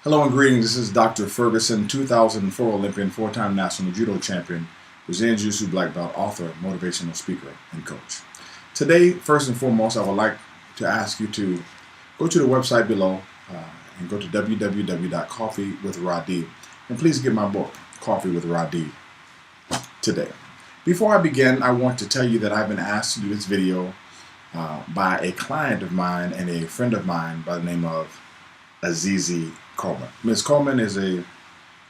Hello and greetings. This is Dr. Ferguson, 2004 Olympian, four-time national judo champion, Brazilian Jiu-Jitsu black belt, author, motivational speaker, and coach. Today, first and foremost, I would like to ask you to go to the website below and go to www.coffeewithrhadi, and please get my book, Coffee with Rhadi, today. Before I begin, I want to tell you that I've been asked to do this video by a client of mine and a friend of mine by the name of Azizi Coleman. Ms. Coleman is a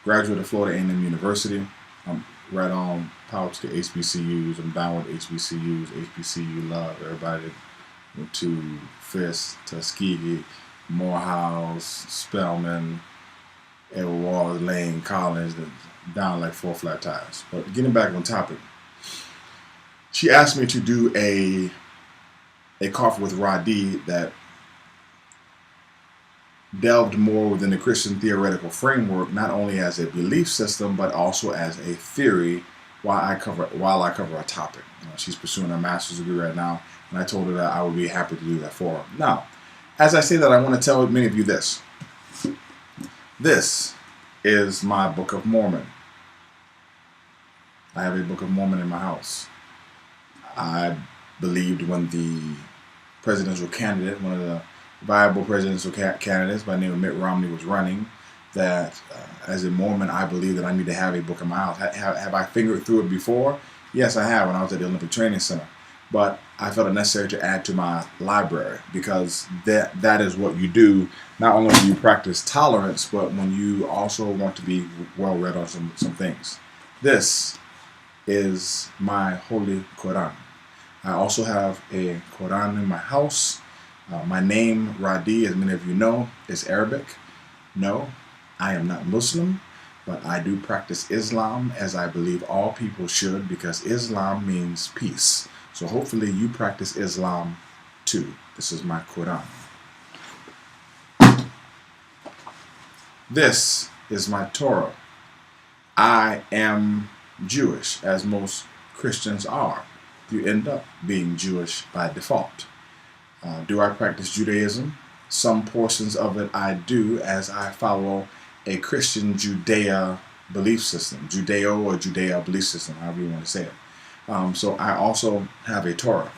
graduate of Florida A&M University. I'm right on pouch to HBCUs. I'm down with HBCUs. HBCU love. Everybody went to Fisk, Tuskegee, Morehouse, Spelman, Edward Wallace, Lane, Collins, down like four flat tires. But getting back on topic, she asked me to do a Coffee with Rhadi that delved more within the Christian theoretical framework, not only as a belief system, but also as a theory while I cover a topic. She's pursuing a master's degree right now, and I told her that I would be happy to do that for her. Now, as I say that, I want to tell many of you this. This is my Book of Mormon. I have a Book of Mormon in my house. I believed when the presidential candidate, one of the viable presidential candidates by the name of Mitt Romney was running, that as a Mormon, I believe that I need to have a book in my house. Have I fingered through it before? Yes, I have when I was at the Olympic Training Center. But I felt it necessary to add to my library because that is what you do. Not only do you practice tolerance, but when you also want to be well read on some things. This is my Holy Quran. I also have a Quran in my house. My name, Rhadi, as many of you know, is Arabic. No, I am not Muslim, but I do practice Islam as I believe all people should, because Islam means peace. So hopefully you practice Islam too. This is my Quran. This is my Torah. I am Jewish, as most Christians are. You end up being Jewish by default. Do I practice Judaism? Some portions of it I do, as I follow a Christian Judea belief system. Judeo or Judea belief system, however you want to say it. So I also have a Torah.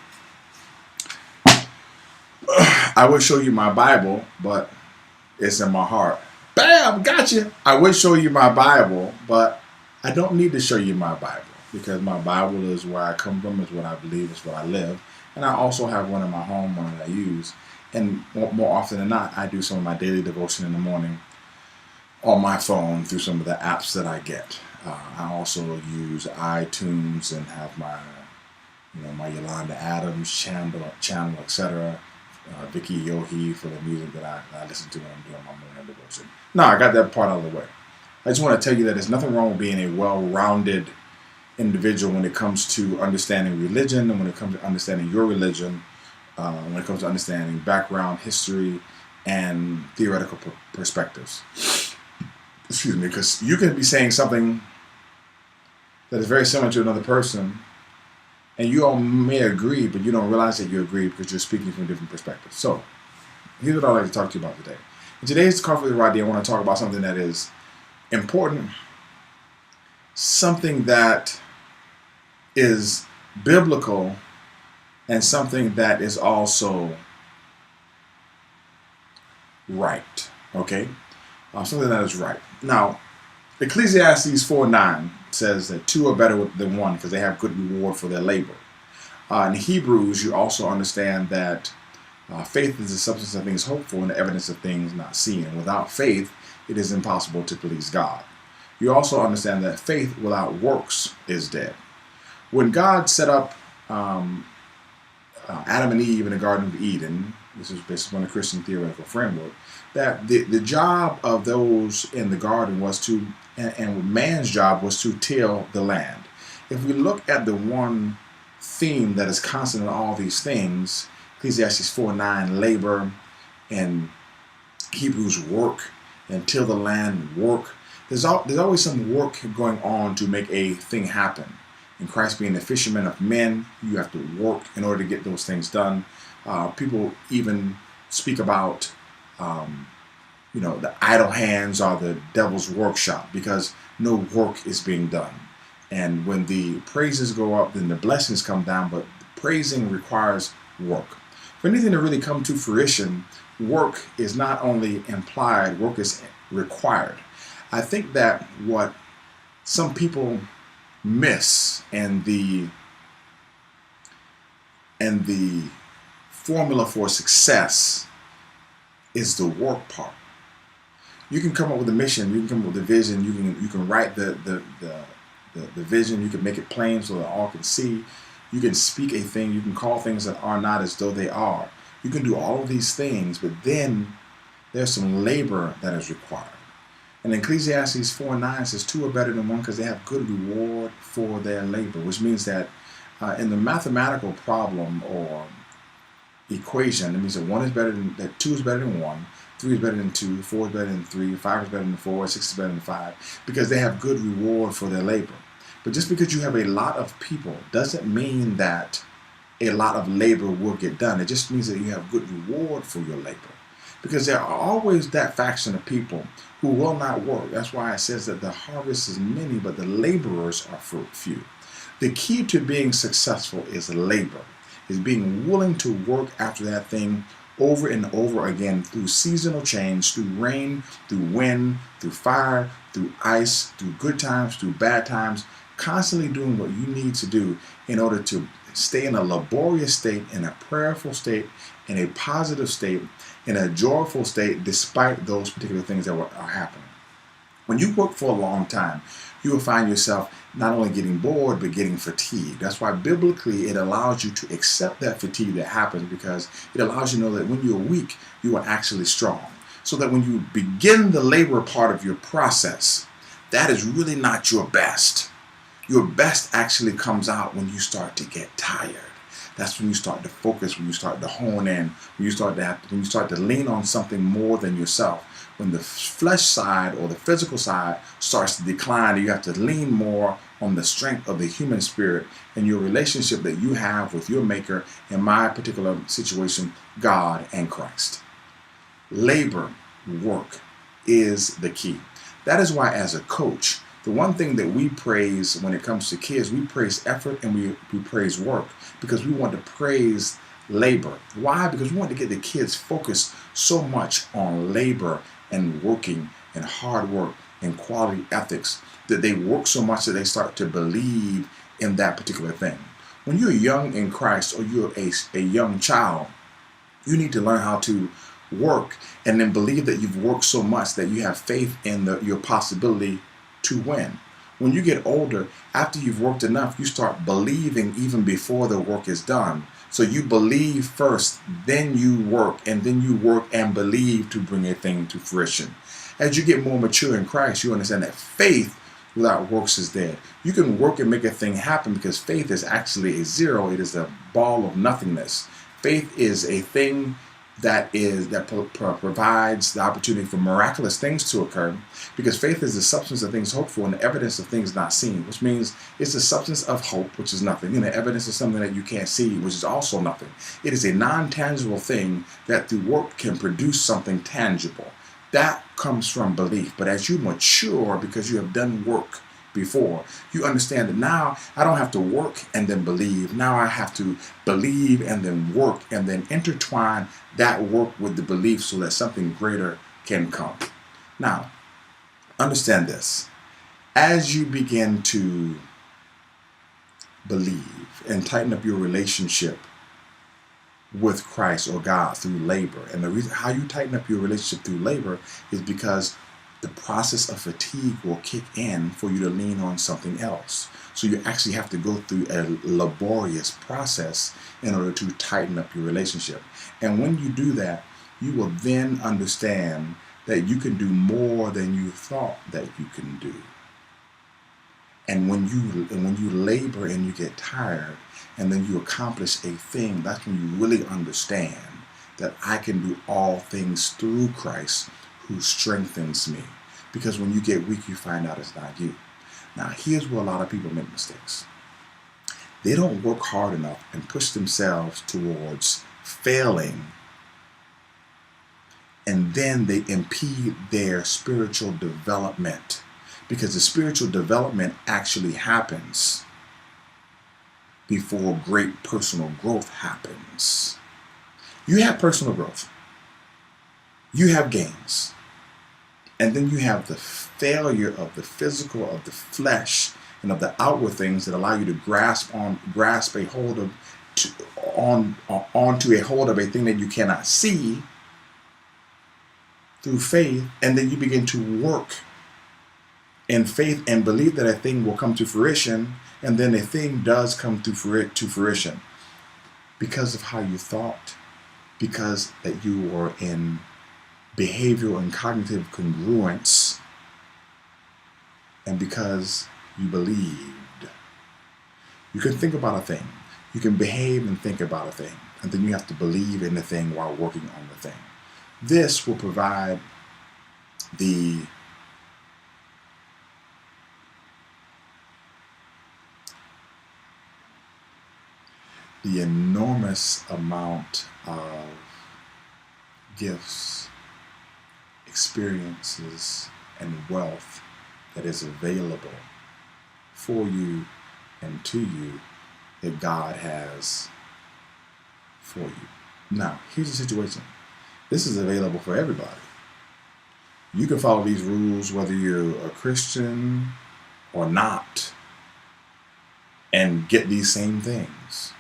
I would show you my Bible, but it's in my heart. Bam! Gotcha! I would show you my Bible, but I don't need to show you my Bible, because my Bible is where I come from, is what I believe, is what I live. And I also have one in my home, one that I use. And more often than not, I do some of my daily devotion in the morning on my phone through some of the apps that I get. I also use iTunes and have my, my Yolanda Adams channel, etc. Vicky Yohe for the music that I listen to when I'm doing my morning devotion. No, I got that part out of the way. I just want to tell you that there's nothing wrong with being a well-rounded individual when it comes to understanding religion, and when it comes to understanding your religion, when it comes to understanding background, history, and theoretical perspectives. Excuse me, because you can be saying something that is very similar to another person, and you all may agree, but you don't realize that you agree because you're speaking from different perspectives. So, here's what I'd like to talk to you about today. In today's Coffee with Rhadi, I want to talk about something that is important, something that is biblical, and something that is also right. Okay? Something that is right. Now, Ecclesiastes 4:9 says that two are better than one because they have good reward for their labor. In Hebrews, you also understand that faith is the substance of things hoped for and the evidence of things not seen. And without faith, it is impossible to please God. You also understand that faith without works is dead. When God set up Adam and Eve in the Garden of Eden, this is based on a Christian theoretical framework, that the job of those in the garden was to, and man's job was to till the land. If we look at the one theme that is constant in all these things, Ecclesiastes 4:9, labor, and Hebrews work, and till the land, work. There's always some work going on to make a thing happen. In Christ being the fisherman of men, you have to work in order to get those things done. People even speak about the idle hands are the devil's workshop because no work is being done. And when the praises go up, then the blessings come down, but praising requires work. For anything to really come to fruition, work is not only implied, work is required. I think that what some people miss and the formula for success is the work part. You can come up with a mission, you can come up with a vision, you can write the vision, you can make it plain so that all can see. You can speak a thing, you can call things that are not as though they are. You can do all of these things, but then there's some labor that is required. And Ecclesiastes 4:9 says, two are better than one because they have good reward for their labor, which means that in the mathematical problem or equation, it means that two is better than one, three is better than two, four is better than three, five is better than four, six is better than five, because they have good reward for their labor. But just because you have a lot of people doesn't mean that a lot of labor will get done. It just means that you have good reward for your labor. Because there are always that faction of people who will not work. That's why it says that the harvest is many, but the laborers are few. The key to being successful is labor, is being willing to work after that thing over and over again through seasonal change, through rain, through wind, through fire, through ice, through good times, through bad times, constantly doing what you need to do in order to stay in a laborious state, in a prayerful state, in a positive state, in a joyful state, despite those particular things that are happening. When you work for a long time, you will find yourself not only getting bored, but getting fatigued. That's why biblically it allows you to accept that fatigue that happens, because it allows you to know that when you're weak, you are actually strong. So that when you begin the labor part of your process, that is really not your best. Your best actually comes out when you start to get tired. That's when you start to focus, when you start to hone in, when you start to lean on something more than yourself. When the flesh side or the physical side starts to decline, you have to lean more on the strength of the human spirit and your relationship that you have with your maker, in my particular situation, God and Christ. Labor, work, is the key. That is why as a coach, the one thing that we praise when it comes to kids, we praise effort and we praise work, because we want to praise labor. Why? Because we want to get the kids focused so much on labor and working and hard work and quality ethics that they work so much that they start to believe in that particular thing. When you're young in Christ or you're a young child, you need to learn how to work and then believe that you've worked so much that you have faith in your possibility to win. When you get older, after you've worked enough, you start believing even before the work is done. So you believe first, then you work, and then you work and believe to bring a thing to fruition. As you get more mature in Christ, you understand that faith without works is dead. You can work and make a thing happen because faith is actually a zero. It is a ball of nothingness. Faith is a thing that provides the opportunity for miraculous things to occur, because faith is the substance of things hoped for and the evidence of things not seen, which means it's the substance of hope, which is nothing, and the evidence of something that you can't see, which is also nothing. It is a non-tangible thing that through work can produce something tangible. That comes from belief. But as you mature, because you have done work before, you understand that now I don't have to work and then believe. Now I have to believe and then work and then intertwine that work with the belief so that something greater can come. Now, understand this. As you begin to believe and tighten up your relationship with Christ or God through labor, and the reason how you tighten up your relationship through labor is because the process of fatigue will kick in for you to lean on something else. So you actually have to go through a laborious process in order to tighten up your relationship. And when you do that, you will then understand that you can do more than you thought that you can do. And when you labor and you get tired and then you accomplish a thing, that's when you really understand that I can do all things through Christ who strengthens me. Because when you get weak, you find out it's not you. Now, here's where a lot of people make mistakes. They don't work hard enough and push themselves towards failing and then they impede their spiritual development, because the spiritual development actually happens before great personal growth happens. You have personal growth, you have gains, and then you have the failure of the physical, of the flesh, and of the outward things that allow you to grasp a hold of onto a hold of a thing that you cannot see through faith, and then you begin to work in faith and believe that a thing will come to fruition, and then a thing does come to fruition because of how you thought, because that you were in behavioral and cognitive congruence, and because you believed. You can think about a thing, you can behave and think about a thing, and then you have to believe in the thing while working on the thing. This will provide the enormous amount of gifts, experiences, and wealth that is available for you and to you that God has for you. Now, here's the situation. This is available for everybody. You can follow these rules whether you're a Christian or not and get these same things.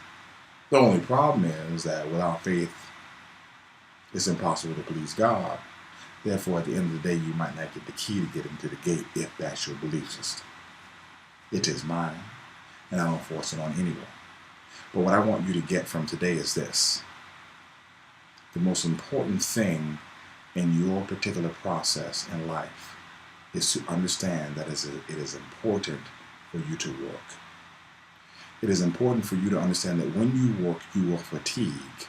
The only problem is that without faith, it's impossible to please God. Therefore, at the end of the day, you might not get the key to get into the gate if that's your belief system. It is mine, and I don't force it on anyone. But what I want you to get from today is this. The most important thing in your particular process in life is to understand that it is important for you to work. It is important for you to understand that when you work, you will fatigue.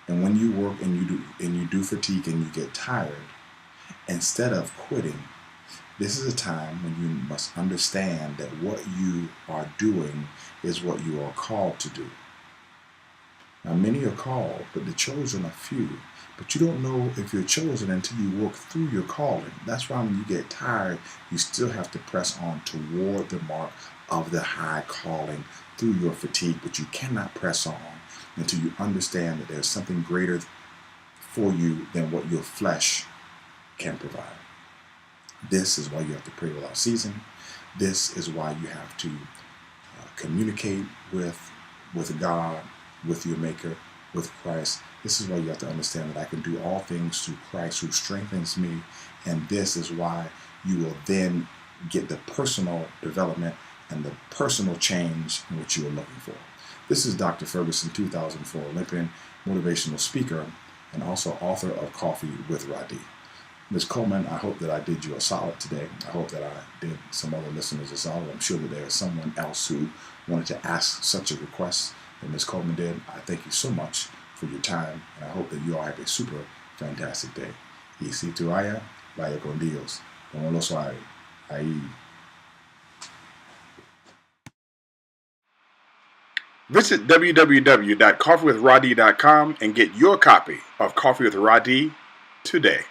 And when you work and you do fatigue and you get tired, instead of quitting, this is a time when you must understand that what you are doing is what you are called to do. Now, many are called, but the chosen are few. But you don't know if you're chosen until you work through your calling. That's why when you get tired, you still have to press on toward the mark of the high calling through your fatigue. But you cannot press on until you understand that there's something greater for you than what your flesh can provide. This is why you have to pray without ceasing. This is why you have to communicate with God, with your Maker, with Christ. This is why you have to understand that I can do all things through Christ who strengthens me. And this is why you will then get the personal development and the personal change in which you are looking for. This is Dr. Ferguson, 2004 Olympian, motivational speaker, and also author of Coffee with Rhadi. Ms. Coleman, I hope that I did you a solid today. I hope that I did some other listeners a solid. I'm sure that there is someone else who wanted to ask such a request that Ms. Coleman did. I thank you so much for your time, and I hope that you all have a super fantastic day. Y si tú vaya, vaya con Dios. Como lo suave. Ahí. Visit www.coffeewithradi.com and get your copy of Coffee with Rhadi today.